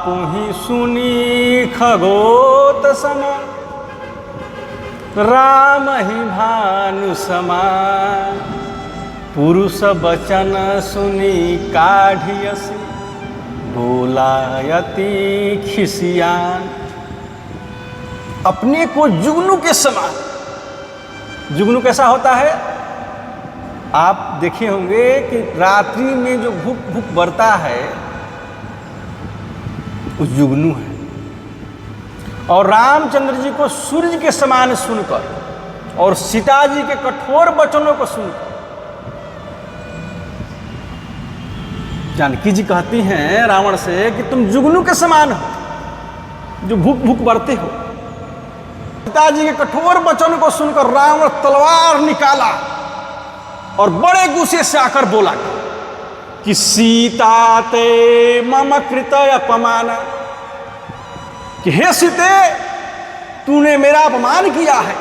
ही सुनी खगोत सम, राम ही भानु समान। पुरुष बचन सुनी काढ़ियसी, बोलायति खिसियान। अपने को जुगनू के समान। जुगनू कैसा होता है? आप देखे होंगे कि रात्रि में जो भूख भूख बरता है वो जुगनू है। और रामचंद्र जी को सूर्य के समान सुनकर और सीता जी के कठोर वचनों को सुनकर जानकी जी कहती हैं रावण से कि तुम जुगनू के समान हो जो भूख भूख बरते हो। सीता जी के कठोर वचन को सुनकर रावण तलवार निकाला और बड़े गुस्से से आकर बोला कि सीता ते मम कृत अपमान, कि हे सीते तूने मेरा अपमान किया है।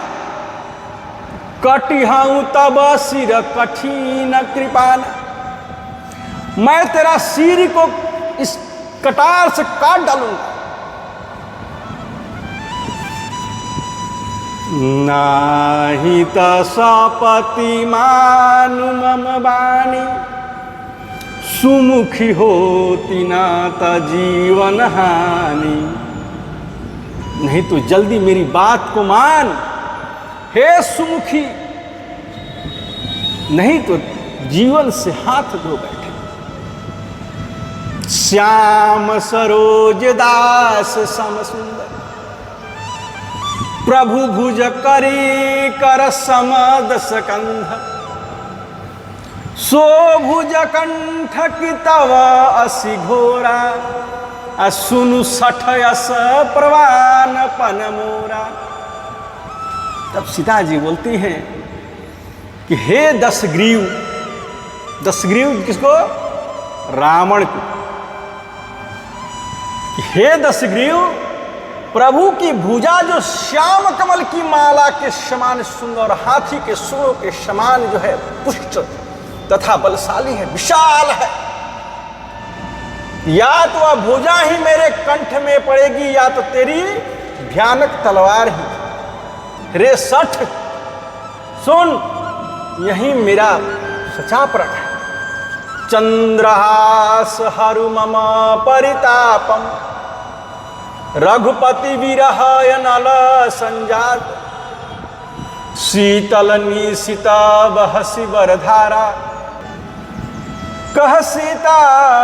कटिहाऊं तब सिर कठिन कृपान, मैं तेरा सिर को इस कटार से काट डालूंगा। नाही त सपति मानु मम बानी, सुमुखी होती ना त जीवन हानि। नहीं तो जल्दी मेरी बात को मान हे सुमुखी, नहीं तो जीवन से हाथ धो बैठे। श्याम सरोज दास सम सुंदर, प्रभु भुज करी कर समद सकंध। सो भुज कंठ की तव असि घोरा, सुनु सठ यस प्रवान पन मोरा। तब सीता जी बोलती हैं कि हे दशग्रीव, दशग्रीव किसको? रावण को। हे दशग्रीव, प्रभु की भुजा जो श्याम कमल की माला के समान सुंदर, हाथी के सूंड के समान जो है पुष्ट तथा बलशाली है, विशाल है। या तो वह भुजा ही मेरे कंठ में पड़ेगी या तो तेरी भयानक तलवार ही। रे सठ सुन, यही मेरा सच्चा प्रण है। चंद्रहास हरु मम परितापम, रघुपति विरहय नल संजात। शीतल निशिता बहसी बरधारा, कह सीता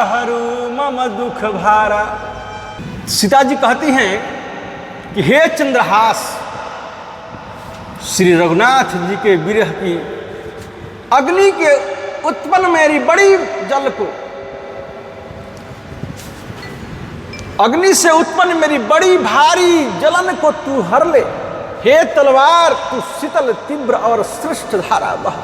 हरु मम दुख भारा। सीता जी कहती हैं कि हे चंद्रहास, श्री रघुनाथ जी के विरह की अग्नि के उत्पन्न मेरी बड़ी जल को, अग्नि से उत्पन्न मेरी बड़ी भारी जलन को तू हर ले। हे तलवार, तू शीतल तीव्र और श्रेष्ठ धारा बह।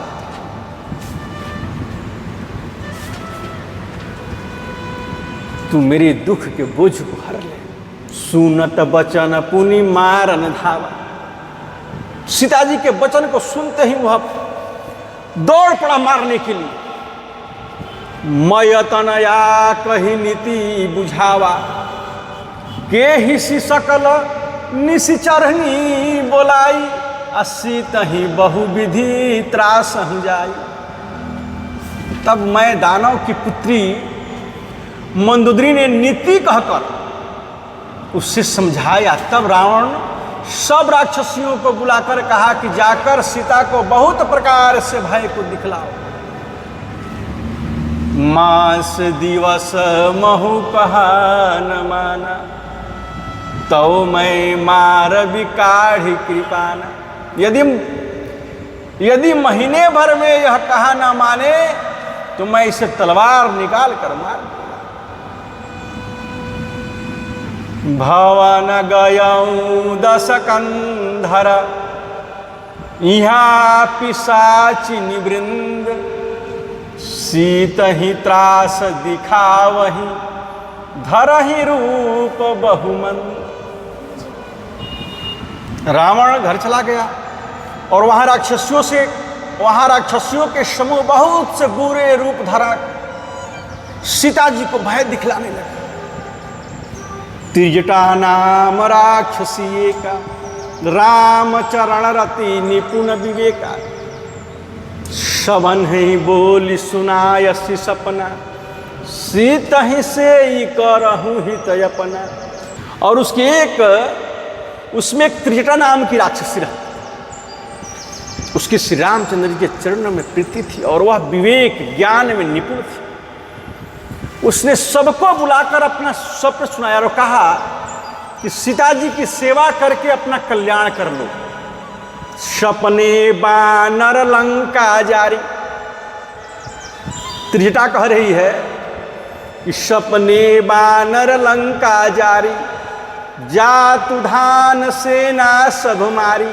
तू मेरे दुख के बोझ को हर ले। सुनत बचन पुनि मारन धावा। सीता जी के वचन को सुनते ही वह दौड़ पड़ा मारने के लिए। मयतनया कही नीति बुझावा, के हिसी सकल निशिचरनी बोलाई। अस्सी तही बहुविधि त्रास जाई। तब मैं दानव की पुत्री मंदोदरी ने नीति कहकर उससे समझाया। तब रावण सब राक्षसियों को बुलाकर कहा कि जाकर सीता को बहुत प्रकार से भय को दिखलाओ। मास दिवस महु कहा न माना, तो मैं मार बिकाढ़ी कृपाना। यदि महीने भर में यह कहा ना माने तो मैं इसे तलवार निकाल कर मार दूंगा। भवन गयऊं दस कंधर, यहाँ पिशाचिनी वृंद। सीत ही त्रास दिखावही, धरहि रूप बहुमंद। रावण घर चला गया और वहां राक्षसियों के समूह बहुत से बुरे रूप धरा सीता जी को भय दिखलाने लगे। त्रिजटा नाम राक्षसी का, रामचरण रति निपुण विवेका। सबन ही बोली सुनायसी सपना, सीत ही से ही करहूँ हित अपना। और उसमें एक त्रिजटा नाम की राक्षसी रहती, उसके श्री रामचंद्र जी के चरणों में प्रीति थी और वह विवेक ज्ञान में निपुण थी। उसने सबको बुलाकर अपना स्वप्न सुनाया और कहा कि सीता जी की सेवा करके अपना कल्याण कर लो। सपने बानर लंका जारी, त्रिजटा कह रही है कि सपने बानर लंका जारी, जातु धान सेना सब मारी।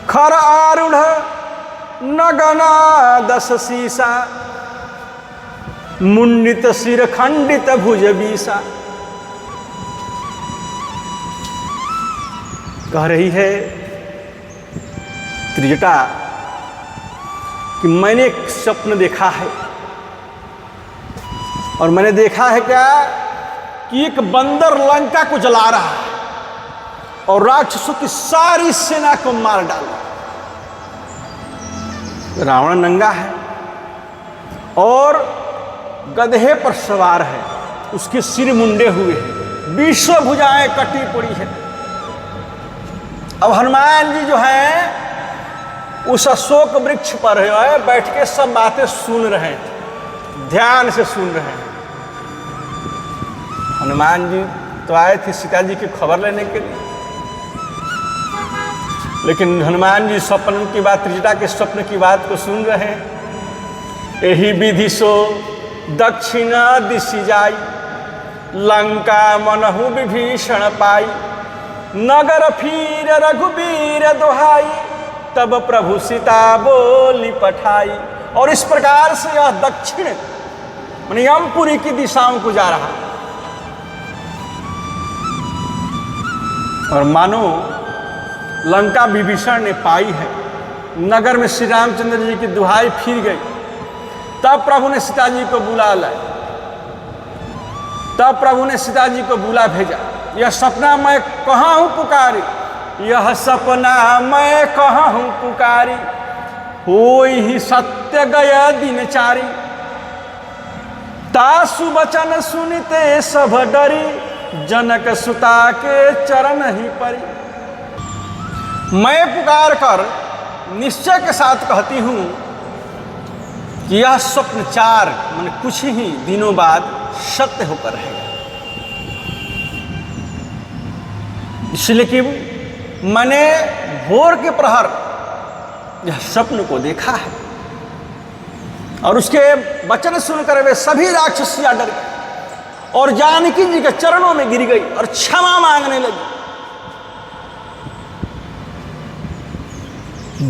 खर आरूढ़ नगना दस सीसा, मुंडित सिर खंडित भुज बीसा। कह रही है त्रिजटा कि मैंने एक स्वप्न देखा है, और मैंने देखा है क्या कि एक बंदर लंका को जला रहा है और राक्षसों की सारी सेना को मार डाला। रावण नंगा है और गधे पर सवार है, उसके सिर मुंडे हुए हैं, 20 भुजाएं कटी पड़ी है। अब हनुमान जी जो है उस अशोक वृक्ष पर है बैठ के सब बातें सुन रहे थे, ध्यान से सुन रहे हैं। हनुमान जी तो आए थे सीता जी की खबर लेने के लिए, लेकिन हनुमान जी स्वप्न की बात, त्रिजटा के स्वप्न की बात को सुन रहे हैं। यही विधि सो दक्षिण दिशि जाई, लंका मनहु विभीषण पाई। नगर फिर रघुबीर दोहाई, तब प्रभु सीता बोली पठाई। और इस प्रकार से यह दक्षिण माने यमपुरी की दिशाओं को जा रहा, और मानो लंका विभीषण ने पाई है। नगर में श्री रामचंद्र जी की दुहाई फिर गई। तब प्रभु ने सीता जी को बुला लाए, तब प्रभु ने सीता जी को बुला भेजा। यह सपना मैं कहाँ हूँ पुकारी, यह सपना मैं कहाँ हूँ पुकारी। होई ही सत्य गया दिनचारी, तासु वचन सुनते सब डरी। जनक सुता के चरण ही परी। मैं पुकार कर निश्चय के साथ कहती हूं कि यह स्वप्न 4 माने कुछ ही दिनों बाद सत्य होकर रहेगा। इसलिए कि मैंने भोर के प्रहर यह स्वप्न को देखा है, और उसके वचन सुनकर वे सभी राक्षसियां डर गए और जानकी जी के चरणों में गिर गई और क्षमा मांगने लगी।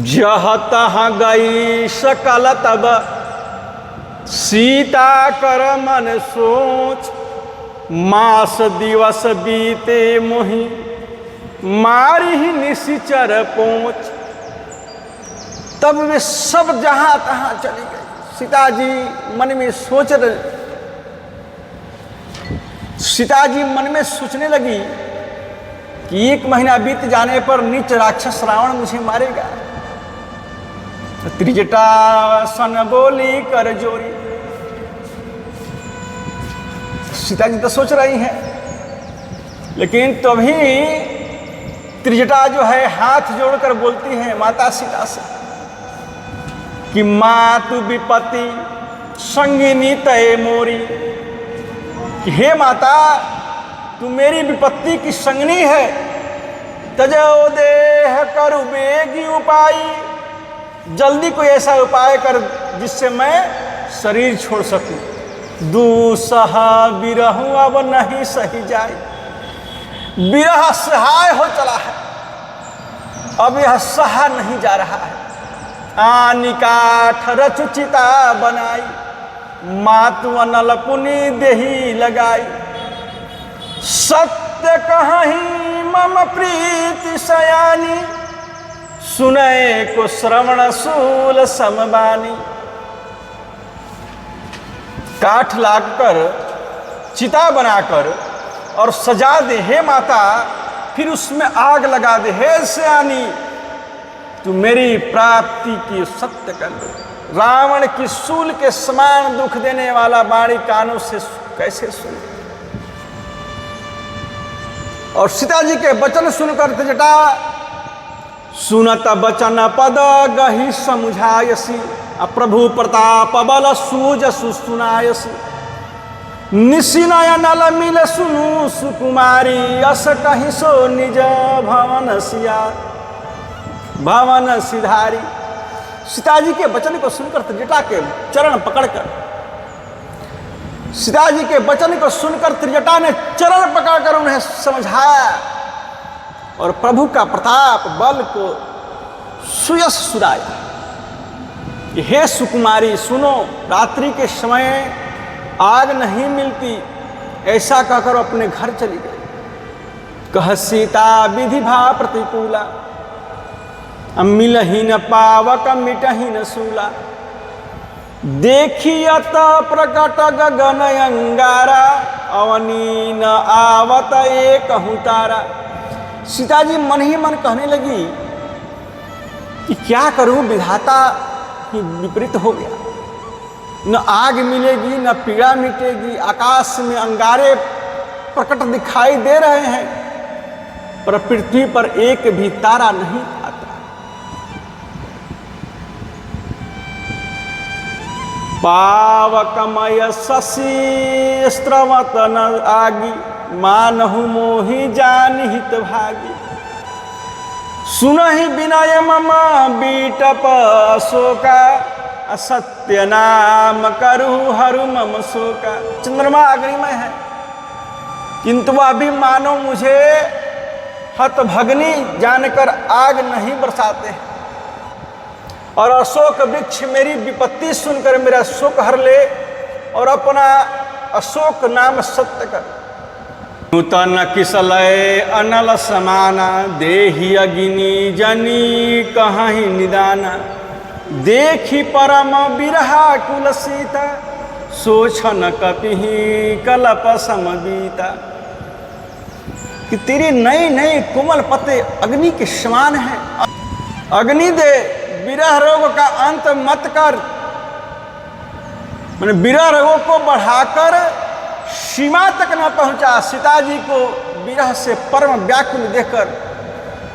जह तह गई सकल तब, सीता कर मन सोच। मास दिवस बीते मोहि, मारी ही निशिचर पहुंच। तब वे सब जहां तहां चली गई। सीता जी मन में सोच रहे, सीता जी मन में सोचने लगी कि 1 महीना बीत जाने पर नीच राक्षस रावण मुझे मारेगा। त्रिजटा सन बोली कर जोरी। सीता जी तो सोच रही हैं, लेकिन तभी त्रिजटा जो है हाथ जोड़कर बोलती है माता सीता से कि मातु विपत्ति संगिनी तय मोरी। कि हे माता, तू मेरी विपत्ति की संगनी है। तजो देह करु बेगी उपाय, जल्दी कोई ऐसा उपाय कर जिससे मैं शरीर छोड़ सकूं। दूसह बिरहु अब नहीं सही जाए। विरह सहाय हो चला है, अब यह सहा नहीं जा रहा है। आनिकाठ रचुचिता बनाई, मातु अनल पुनि देही लगाई। सत्य कहीं मम प्रीति सयानी, सुनय को श्रवण सूल समबानी। काठ लाकर चिता बनाकर और सजा दे हे माता, फिर उसमें आग लगा दे हे सयानी, तू मेरी प्राप्ति की सत्य कर दे। रावण की सूल के समान दुख देने वाला वाणी कानों से कैसे सुने। और सीता जी के वचन सुनकर त्रिजटा, सुनत बचन पद गही समुझायसी, प्रभु प्रताप बल सूजसु सुनायसी, निशिनयन मिल सुनु सुकुमारी, अस कहि सो निज भवन सिया भवन सिधारी। सीता जी के वचन को सुनकर त्रिजटा के चरण पकड़कर, सीता जी के वचन को सुनकर त्रिजटा ने चरण पकड़कर उन्हें समझाया और प्रभु का प्रताप बल को सुयस सुनाया कि हे सुकुमारी सुनो, रात्रि के समय आग नहीं मिलती, ऐसा कहकर अपने घर चली गई। कह सीता विधि भा प्रतिकूला, मिलहीन पावक मिटहीन सूला, देखियत प्रकट गगन अंगारा, अवनी न आवत एक तारा। सीता जी मन ही मन कहने लगी कि क्या करूं, विधाता ही विपरीत हो गया, न आग मिलेगी न पीड़ा मिटेगी, आकाश में अंगारे प्रकट दिखाई दे रहे हैं पर पृथ्वी पर एक भी तारा नहीं आता। पावकमय शशि स्त्रवत न आगी, मानहु मोहि जानहित भागी, सुनहि विनय मम बीटप शोका, असत्य नाम करु हरु मम शोका। चंद्रमा अग्निमय है किंतु वह भी मानो मुझे हतभग्नि जानकर आग नहीं बरसाते हैं, और अशोक वृक्ष मेरी विपत्ति सुनकर मेरा शोक हर ले और अपना अशोक नाम सत्य कर। नूतन किसलय अनल समाना, देहि अग्नि जनी कहीं निदाना, देखी परम बिरहा कुल सीता, सोचन कपिहि कलप समबीता। कि तेरी नई नई कोमल पत्ते अग्नि के समान है, अग्नि दे, विरह रोग का अंत मत कर। मैंने विरह रोगों को बढ़ाकर सीमा तक न पहुंचा। सीता जी को विरह से परम व्याकुल देखकर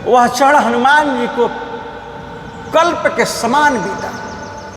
वह क्षण हनुमान जी को कल्प के समान बीता।